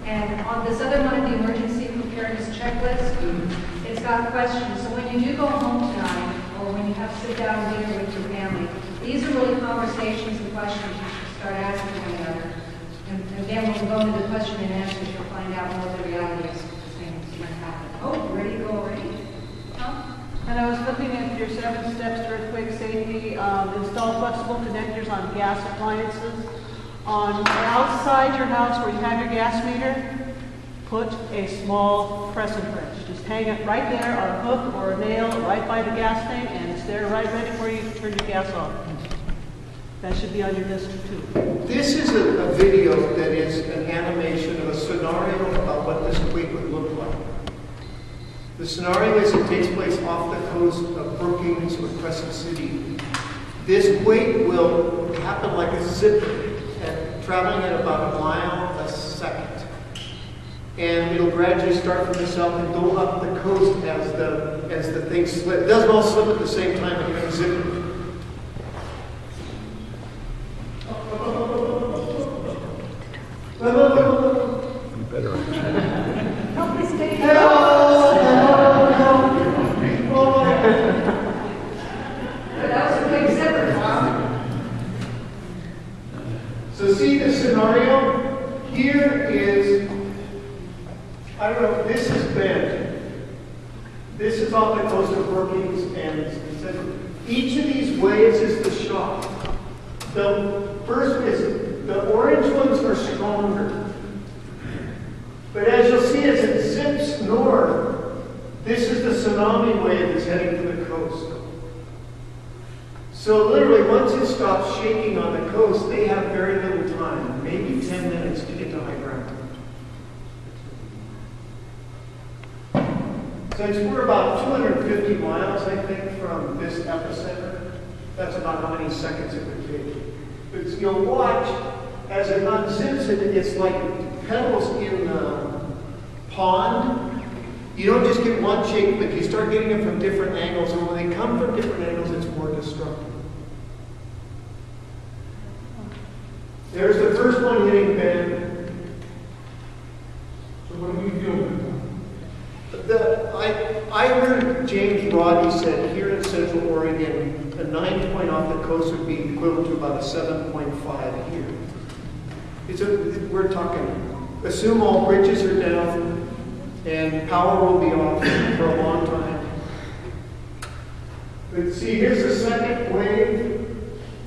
And on this other one, the emergency preparedness checklist, it's got questions. So when you do go home tonight, or when you have to sit down dinner with your family, these are really conversations and questions you should start asking one another. And again, when we go into the question and answers, you'll find out more of the reality of things that happen. Oh, you ready to go already? Huh? And I was looking at your 7 steps to earthquake safety. Install flexible connectors on gas appliances. On outside your house where you have your gas meter, put a small crescent wrench. Just hang it right there on a hook or a nail right by the gas tank, and it's there right ready for you to turn your gas off. That should be on your list too. This is a video that is an animation of a scenario about what this quake would look like. The scenario is it takes place off the coast of Brookings or Crescent City. This quake will happen like a zipper, traveling at about a mile a second. And it'll gradually start from the south and go up the coast as the thing slip. It doesn't all slip at the same time, but you're going to zip it. You better understand. Help me stay That was a big zipper, huh? So see the scenario? Here is, I don't know, this is bent. This is off the coast of Brookings, and each of these waves is the shock. The first is, the orange ones are stronger. But as you'll see, as it zips north, this is the tsunami wave that's heading to the coast. So literally, once it stops shaking on the coast, they have very little time, maybe 10 minutes to get to high ground. Since we're about 250 miles, I think, from this epicenter, that's about how many seconds it would take. But you'll watch as it unzips it, it's like pebbles in a pond. You don't just get one shake, but you start getting it from different angles, and when they come from different angles, it's more destructive. There's the first one hitting Bend. So what do we feel with I heard James Roddy said here in Central Oregon, a 9-point off the coast would be equivalent to about a 7.5 here. We're talking, assume all bridges are down and power will be off for a long time. But see, here's the second wave,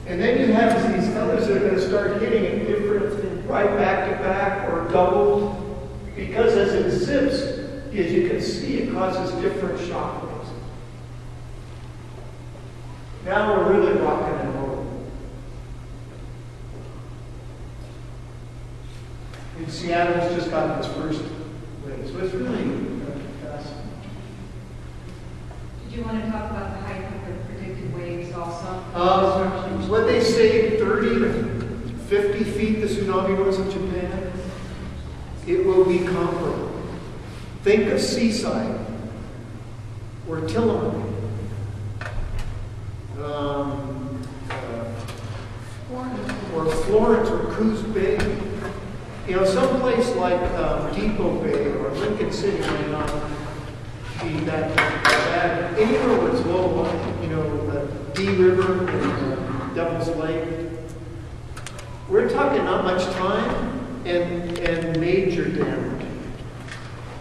and then you have these others that are going to start hitting it different, right back to back or double, because as it zips, as you can see, it causes different shock waves. Now we're really rocking and rolling. In Seattle, it's just gotten its first wave, so it's really fascinating. Did you want to talk about the height of the predicted waves also? What they say, 30 to 50 feet, the tsunami was in Japan. It will be comparable. Think of Seaside, or Tillamook, or Florence, or Coos Bay. You know, someplace like Depot Bay or Lincoln City may not be that bad. Anywhere where it's low, you know, the Dee River and Devil's Lake. We're talking not much time and major damage.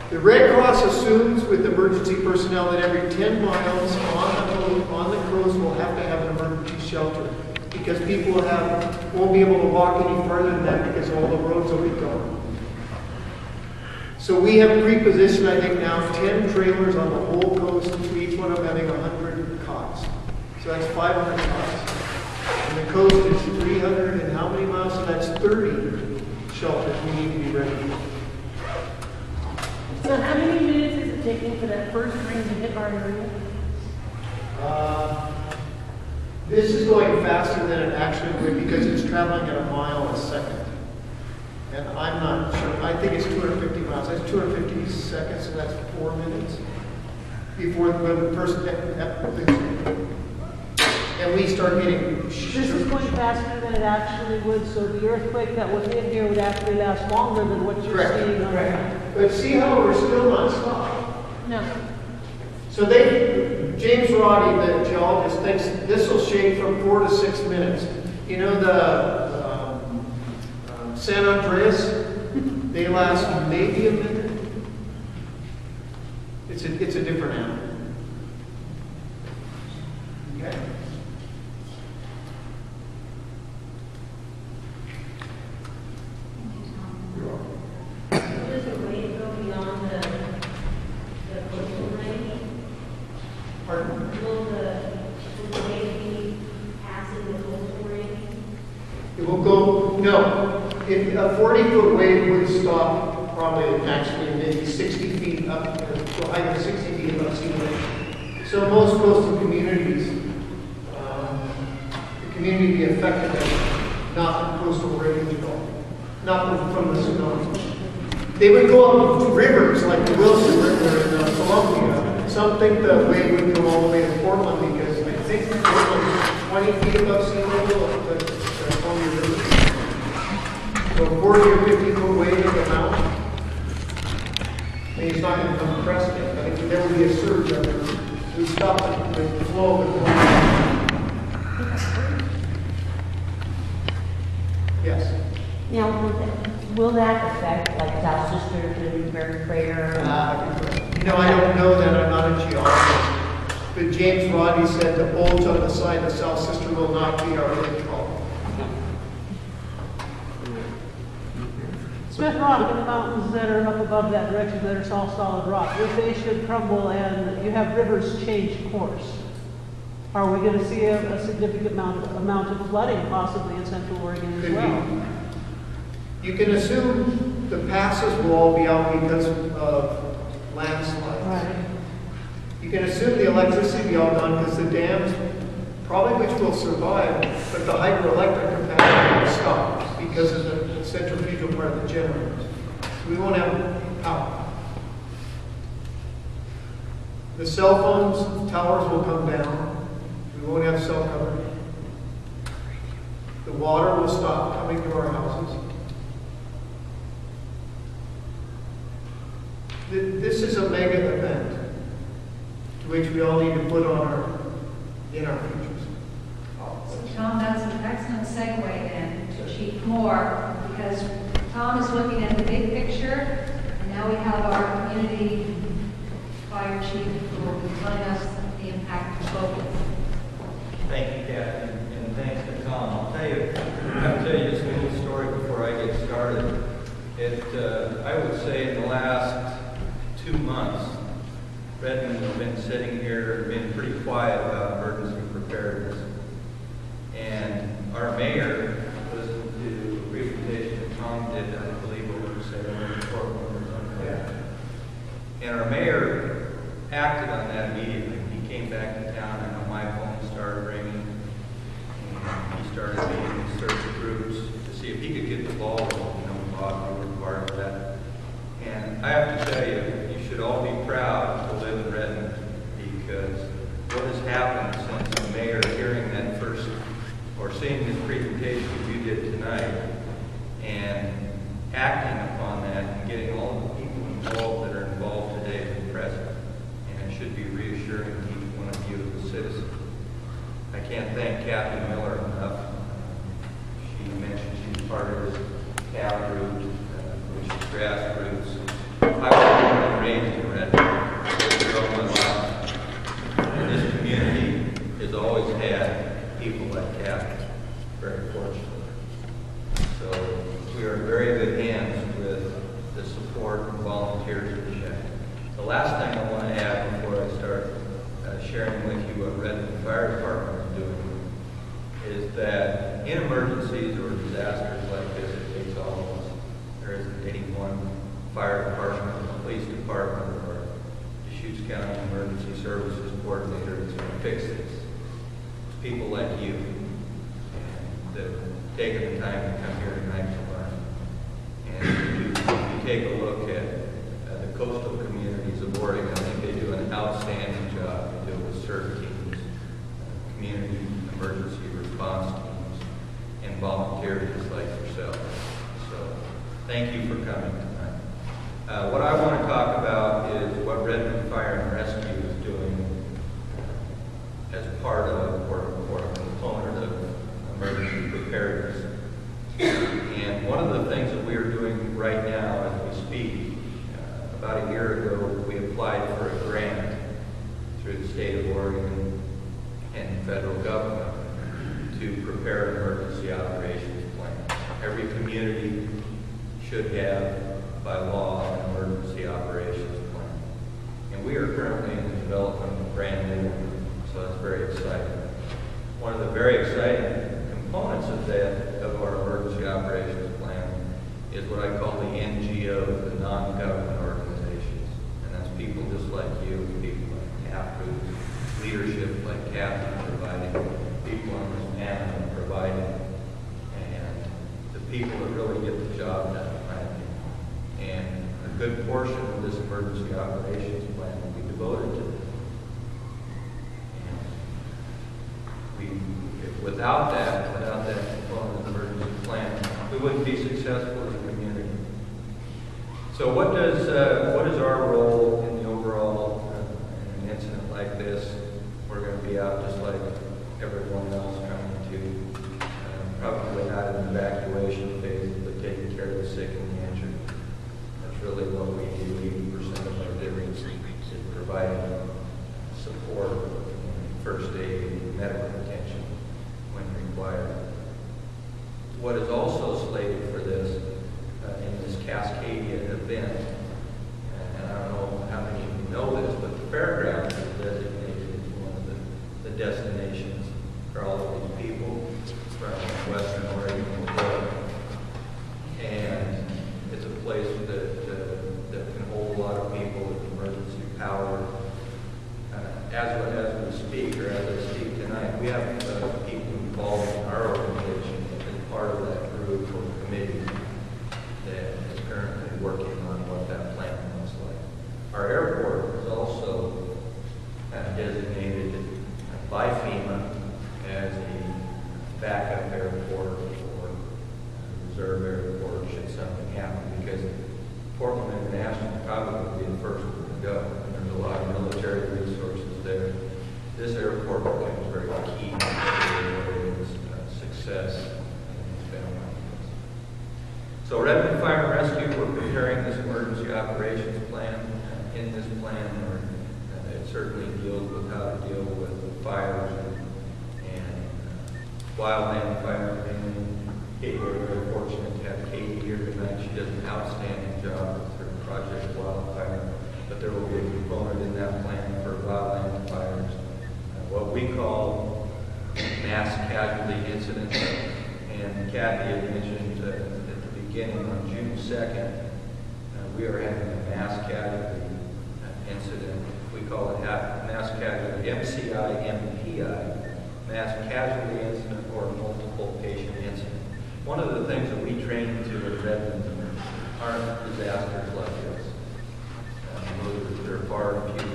The Red Cross assumes with emergency personnel that every 10 miles on the coast will have to have an emergency shelter because people won't be able to walk any further than that because all the roads will be gone. So we have pre-positioned, I think now, 10 trailers on the whole coast, each one of them having 100 cots. So that's 500 cots. And the coast is 300 and how many miles? So that's 30 shelters we need to be ready for. So how many minutes is it taking for that first ring to hit our area? This is going faster than it actually would because it's traveling at a mile a second. And I'm not sure. I think it's 250 miles. That's 250 seconds, so that's 4 minutes before the person. and we start getting This is going faster than it actually would, so the earthquake that was in here would actually last longer than what you're Correct. seeing on But see how we're still not stopped? No. So James Roddy, the geologist, thinks this will shake from 4 to 6 minutes. You know the San Andreas, they last maybe a minute. It's a different animal. Okay. Does the wave go beyond the coastal range? Pardon? Will the wave be passing the coastal range? It will go, no. If a 40-foot wave would stop probably actually maybe 60 feet up, to a height of 60 feet above sea level. So most coastal communities, the community be affected, not the coastal range at all, not from the tsunami. They would go up rivers like the Wilson River in Columbia. Some think the wave would go all the way to Portland because I think Portland is 20 feet above sea level of the Columbia River. So a 40 or 50 foot wave in the mountain. I mean, it's not going to come crest yet, but there would be a surge of it. We stop the flow of the water. Yes. Now, will that affect, like, South Sister, Gutenberg crater? I don't know that. I'm not a geologist. But James Roddy said the bulge on the side of South Sister will not be our big problem. Smith Rock in the mountains that are up above that direction that are all solid rock, if they should crumble and you have rivers change course, are we going to see a significant amount of flooding possibly in Central Oregon as Could well? be. You can assume the passes will all be out because of landslides. Right. You can assume the electricity will be all gone because the dams, probably which will survive, but the hydroelectric capacity will stop because of the centrifugal part of the generators. We won't have power. The cell phones, towers will come down. We won't have cell coverage. The water will stop coming to our houses. This is a mega event to which we all need to put on in our futures. So Tom, that's an excellent segue then to Chief Moore, because Tom is looking at the big picture, and now we have our community fire chief who will be telling us the impact of both. Thank you, Kathy, and thanks to Tom. I'll tell you just a little story before I get started. I would say in the last 2 months, Redmond has been sitting here and been pretty quiet about emergency preparedness. And our mayor listened to a presentation that Tom did, I believe, over Portland. And our mayor acted on that immediately. He came back to town, and my phone started ringing. And he started meeting with certain groups to see if he could get the ball rolling. Bob, you were part of that. And I have to tell you, you should all be proud to live in Redmond, because what has happened since the mayor hearing that first, or seeing this presentation you did tonight, and acting upon that and getting all the people involved that are involved today to be present. And it should be reassuring to each one of you as a citizen. I can't thank Kathy Miller enough. She mentioned she's part of this CAB group, which is grassroots. I was raised in Redmond, lived all my life. And this community has always had people like Kathy, very fortunate. So we are in very good hands with the support and volunteers of the Shack. The last thing I want to add before I start sharing with you what Redmond Fire Department is doing is that in emergencies or disasters like this, it takes all of us. There isn't any one fire department, police department, or Deschutes County Emergency Services Coordinator that's going to fix this. It's people like you that have taken the time to come here tonight to learn. And if you take a look at the coastal communities of Oregon, I think they do an outstanding job. They do it with CERT teams, community emergency response teams and volunteers like yourself. So thank you for coming tonight. What I want to talk about is what Redmond Fire and Rescue is doing as part of or a component of emergency preparedness. And one of the things that we are doing right now as we speak, about a year ago, we applied for a grant through the state of Oregon and the federal government to prepare an emergency operations plan. Every community should have, by law, an emergency operations plan. And we are currently in the development of a brand new one, so that's very exciting. One of the very exciting components of that, of our emergency operations plan, is what I call the NGO, the non-government organizations. And that's people just like you, people like Taproot, leadership like Kathy providing, people on this panel providing, and the people that really get the job done, right? And a good portion of this emergency operations plan will be devoted to this. Without that component of the emergency plan, we wouldn't be successful as a community. So what is our role in the overall in an incident like this? We're going to be out just like everyone else, trying to probably not in the evacuation phase, but taking care of the sick and the injured. That's really what we do. 80% of our difference is providing support, first aid, medical attention when required. What is also slated for this in this Cascadia event, and I don't know how many of you know this, but the fairgrounds is designated as one of the destinations for all of these people from Western Oregon and Florida. And it's a place that can hold a lot of people with emergency power. As we speak, or as I speak tonight, we have people involved in our organization as part of that group or committee that is currently working on what that plan looks like. Our airport is also designated by FEMA as a backup airport or reserve airport should something happen, because Portland International probably would be the first one to go. And there's a lot of military resources there. This airport becomes very key to its success in its family. So Redmond Fire and Rescue, we're preparing this emergency operations plan. In this plan, it certainly deals with how to deal with fires and wildland fires. We're very fortunate to have Katie here tonight. She does an outstanding job with her Project Wildfire. But there will be a component in that plan for wildland fires, what we call mass casualty incidents. And Kathy had mentioned at the beginning, on June 2nd, we are having a mass casualty incident. We call it mass casualty, MCI, mass casualty incident or multiple patient incident. One of the things that we train to at Redmond aren't disasters like this. They're far and few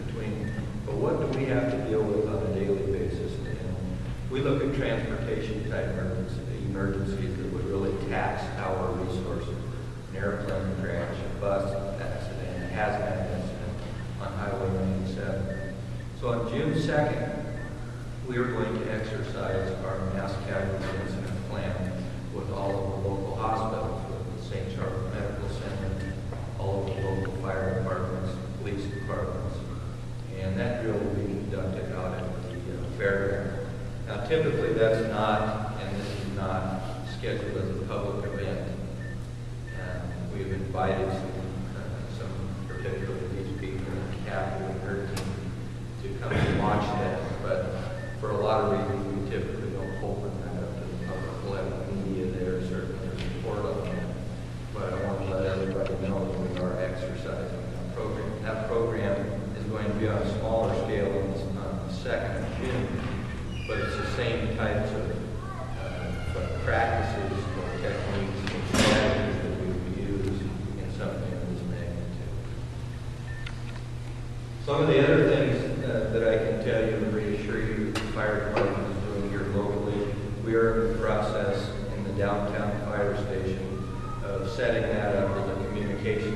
between. But what do we have to deal with on a daily basis? We look at transportation type emergencies that would really tax our resources. An airplane crash, a bus accident, a hazmat incident on Highway 97. So on June 2nd, we are going to exercise our mass casualty incident plan with all of the local hospitals, with the St. Charles Medical Center, all of the local fire departments, police departments, and that drill will be conducted out at the fairground. Now, typically that's not, and this is not scheduled as a public event. We've invited some particularly these people, Kathy and her team, to come and watch that, but for a lot of reasons, we typically don't open that up to the public. We'll have the media there, certainly, to support on that. But I want to let everybody know that we are exercising that program. That program is going to be on a smaller scale on the 2nd of June, but it's the same types of practices or techniques and strategies that we would use in something of this magnitude. Some of the other things that I can tell you and reassure you, the fire department is doing we are in the process in the downtown fire station of setting that up as a communication